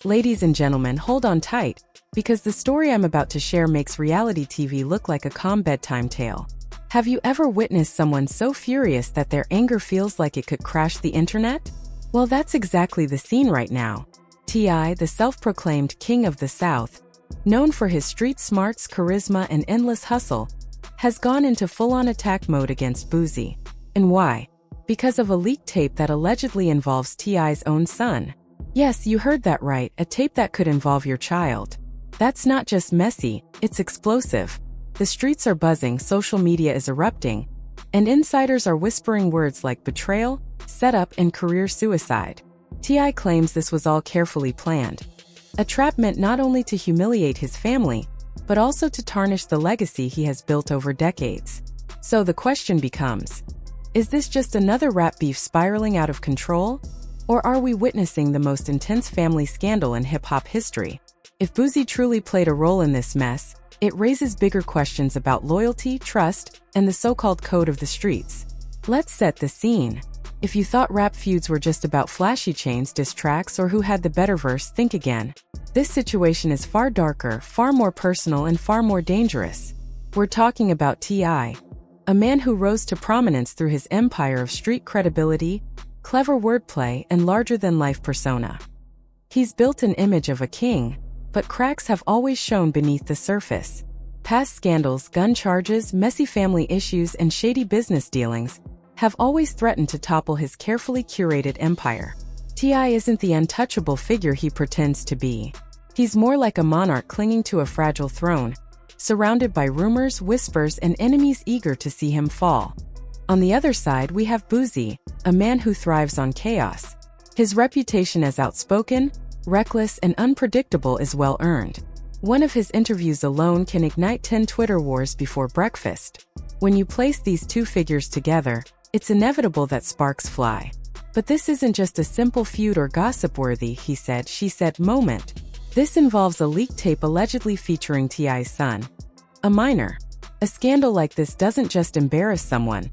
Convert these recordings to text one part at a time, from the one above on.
Ladies and gentlemen, hold on tight, because the story I'm about to share makes reality TV look like a calm bedtime tale. Have you ever witnessed someone so furious that their anger feels like it could crash the internet? Well, that's exactly the scene right now. T.I., the self-proclaimed king of the South, known for his street smarts, charisma, and endless hustle, has gone into full-on attack mode against Boosie. And why? Because of a leaked tape that allegedly involves T.I.'s own son. Yes, you heard that right, a tape that could involve your child. That's not just messy, it's explosive. The streets are buzzing, social media is erupting, and insiders are whispering words like betrayal, setup, and career suicide. T.I. claims this was all carefully planned. A trap meant not only to humiliate his family, but also to tarnish the legacy he has built over decades. So the question becomes, is this just another rap beef spiraling out of control? Or are we witnessing the most intense family scandal in hip-hop history? If Boosie truly played a role in this mess, it raises bigger questions about loyalty, trust, and the so-called code of the streets. Let's set the scene. If you thought rap feuds were just about flashy chains, diss tracks, or who had the better verse, think again. This situation is far darker, far more personal, and far more dangerous. We're talking about T.I., a man who rose to prominence through his empire of street credibility, clever wordplay, and larger-than-life persona. He's built an image of a king, but cracks have always shown beneath the surface. Past scandals, gun charges, messy family issues, and shady business dealings have always threatened to topple his carefully curated empire. T.I. isn't the untouchable figure he pretends to be. He's more like a monarch clinging to a fragile throne, surrounded by rumors, whispers, and enemies eager to see him fall. On the other side, we have Boosie, a man who thrives on chaos. His reputation as outspoken, reckless, and unpredictable is well-earned. One of his interviews alone can ignite 10 Twitter wars before breakfast. When you place these two figures together, it's inevitable that sparks fly. But this isn't just a simple feud or gossip-worthy he said, she said moment. This involves a leaked tape allegedly featuring T.I.'s son, a minor. A scandal like this doesn't just embarrass someone.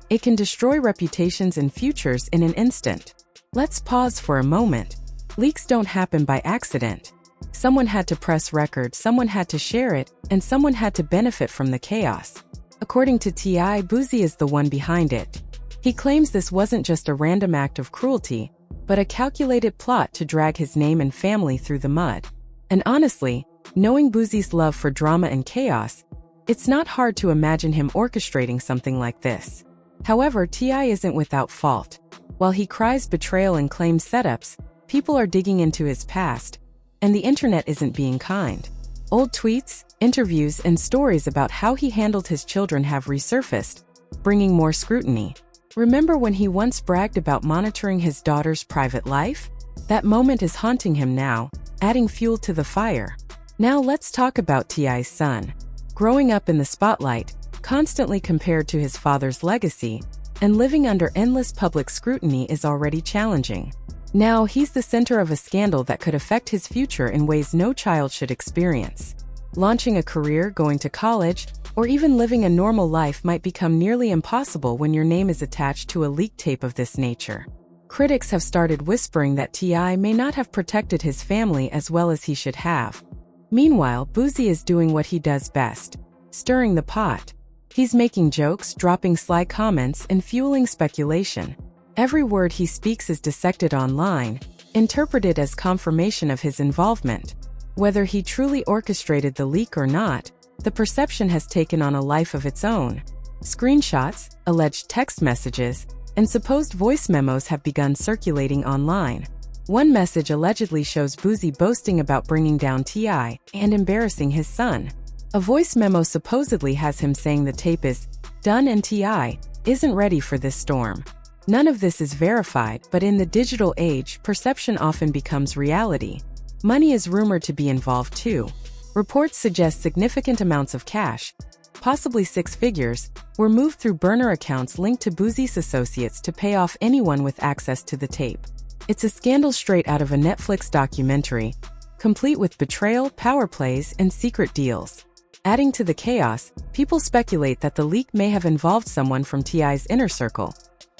It can destroy reputations and futures in an instant. Let's pause for a moment. Leaks don't happen by accident. Someone had to press record, someone had to share it, and someone had to benefit from the chaos. According to T.I., Boosie is the one behind it. He claims this wasn't just a random act of cruelty, but a calculated plot to drag his name and family through the mud. And honestly, knowing Boosie's love for drama and chaos, it's not hard to imagine him orchestrating something like this. However, T.I. isn't without fault. While he cries betrayal and claims setups, people are digging into his past, and the internet isn't being kind. Old tweets, interviews, and stories about how he handled his children have resurfaced, bringing more scrutiny. Remember when he once bragged about monitoring his daughter's private life? That moment is haunting him now, adding fuel to the fire. Now let's talk about T.I.'s son. Growing up in the spotlight, constantly compared to his father's legacy, and living under endless public scrutiny is already challenging. Now he's the center of a scandal that could affect his future in ways no child should experience. Launching a career, going to college, or even living a normal life might become nearly impossible when your name is attached to a leaked tape of this nature. Critics have started whispering that T.I. may not have protected his family as well as he should have. Meanwhile, Boosie is doing what he does best, stirring the pot. He's making jokes, dropping sly comments, and fueling speculation. Every word he speaks is dissected online, interpreted as confirmation of his involvement. Whether he truly orchestrated the leak or not, the perception has taken on a life of its own. Screenshots, alleged text messages, and supposed voice memos have begun circulating online. One message allegedly shows Boosie boasting about bringing down T.I. and embarrassing his son. A voice memo supposedly has him saying the tape is done and T.I. isn't ready for this storm. None of this is verified, but in the digital age, perception often becomes reality. Money is rumored to be involved too. Reports suggest significant amounts of cash, possibly 6 figures, were moved through burner accounts linked to Boosie's associates to pay off anyone with access to the tape. It's a scandal straight out of a Netflix documentary, complete with betrayal, power plays, and secret deals. Adding to the chaos, people speculate that the leak may have involved someone from T.I.'s inner circle,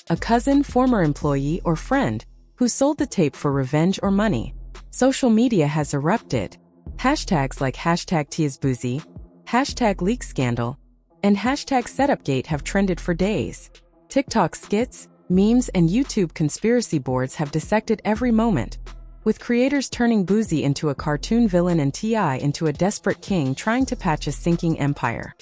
a cousin, former employee, or friend, who sold the tape for revenge or money. Social media has erupted. Hashtags like #TisBoosie, #LeakScandal, and #SetupGate have trended for days. TikTok skits, memes, and YouTube conspiracy boards have dissected every moment, with creators turning Boosie into a cartoon villain and T.I. into a desperate king trying to patch a sinking empire.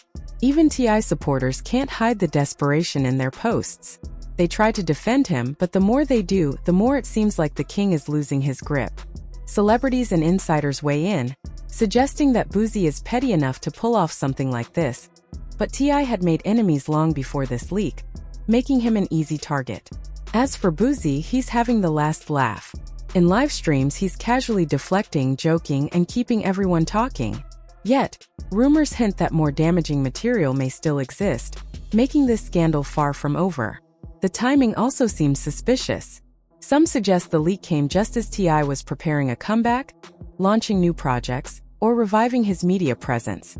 Even T.I. supporters can't hide the desperation in their posts. They try to defend him, but the more they do, the more it seems like the king is losing his grip. Celebrities and insiders weigh in, suggesting that Boosie is petty enough to pull off something like this, but T.I. had made enemies long before this leak, making him an easy target. As for Boosie, he's having the last laugh. In live streams, he's casually deflecting, joking, and keeping everyone talking. Yet, rumors hint that more damaging material may still exist, making this scandal far from over. The timing also seems suspicious. Some suggest the leak came just as T.I. was preparing a comeback, launching new projects, or reviving his media presence,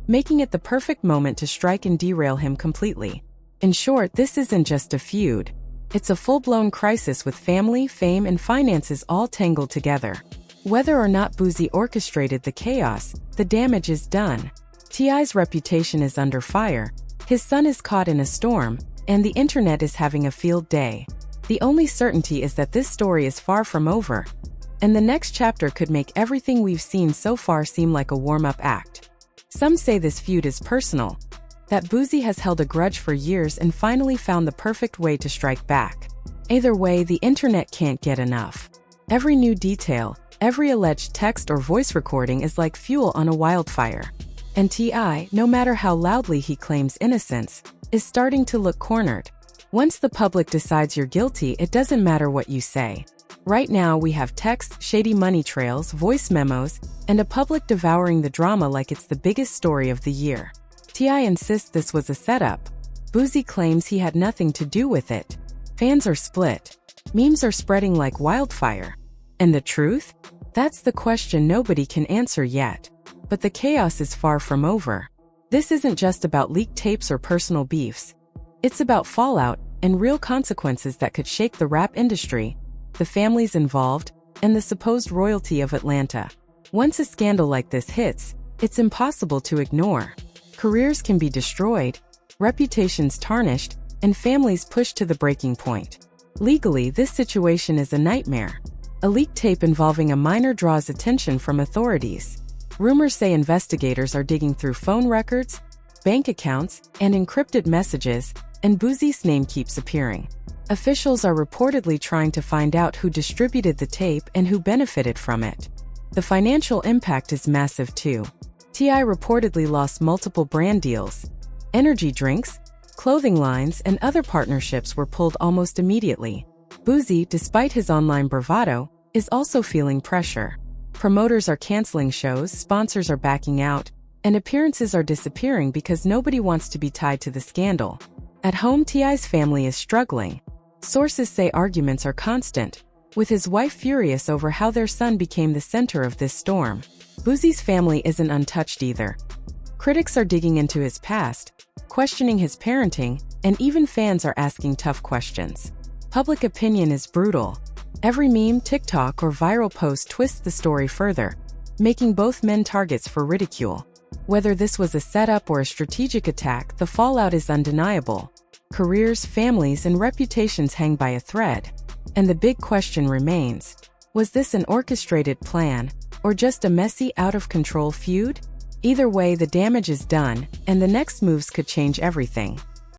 making it the perfect moment to strike and derail him completely. In short, this isn't just a feud. It's a full-blown crisis with family, fame, and finances all tangled together. Whether or not Boosie orchestrated the chaos, the damage is done. T.I.'s reputation is under fire, his son is caught in a storm, and the internet is having a field day. The only certainty is that this story is far from over, and the next chapter could make everything we've seen so far seem like a warm-up act. Some say this feud is personal, that Boosie has held a grudge for years and finally found the perfect way to strike back. Either way, the internet can't get enough. Every new detail, every alleged text or voice recording is like fuel on a wildfire. And T.I., no matter how loudly he claims innocence, is starting to look cornered. Once the public decides you're guilty, it doesn't matter what you say. Right now we have texts, shady money trails, voice memos, and a public devouring the drama like it's the biggest story of the year. T.I. insists this was a setup. Boosie claims he had nothing to do with it. Fans are split. Memes are spreading like wildfire. And the truth? That's the question nobody can answer yet. But the chaos is far from over. This isn't just about leaked tapes or personal beefs. It's about fallout and real consequences that could shake the rap industry, the families involved, and the supposed royalty of Atlanta. Once a scandal like this hits, it's impossible to ignore. Careers can be destroyed, reputations tarnished, and families pushed to the breaking point. Legally, this situation is a nightmare. A leaked tape involving a minor draws attention from authorities. Rumors say investigators are digging through phone records, bank accounts, and encrypted messages, and Boosie's name keeps appearing. Officials are reportedly trying to find out who distributed the tape and who benefited from it. The financial impact is massive too. T.I. reportedly lost multiple brand deals. Energy drinks, clothing lines, and other partnerships were pulled almost immediately. Boosie, despite his online bravado, is also feeling pressure. Promoters are canceling shows, sponsors are backing out, and appearances are disappearing because nobody wants to be tied to the scandal. At home, T.I.'s family is struggling. Sources say arguments are constant, with his wife furious over how their son became the center of this storm. Boosie's family isn't untouched either. Critics are digging into his past, questioning his parenting, and even fans are asking tough questions. Public opinion is brutal. Every meme, TikTok, or viral post twists the story further, making both men targets for ridicule. Whether this was a setup or a strategic attack, the fallout is undeniable. Careers, families, and reputations hang by a thread. And the big question remains, was this an orchestrated plan, or just a messy, out-of-control feud? Either way, the damage is done, and the next moves could change everything.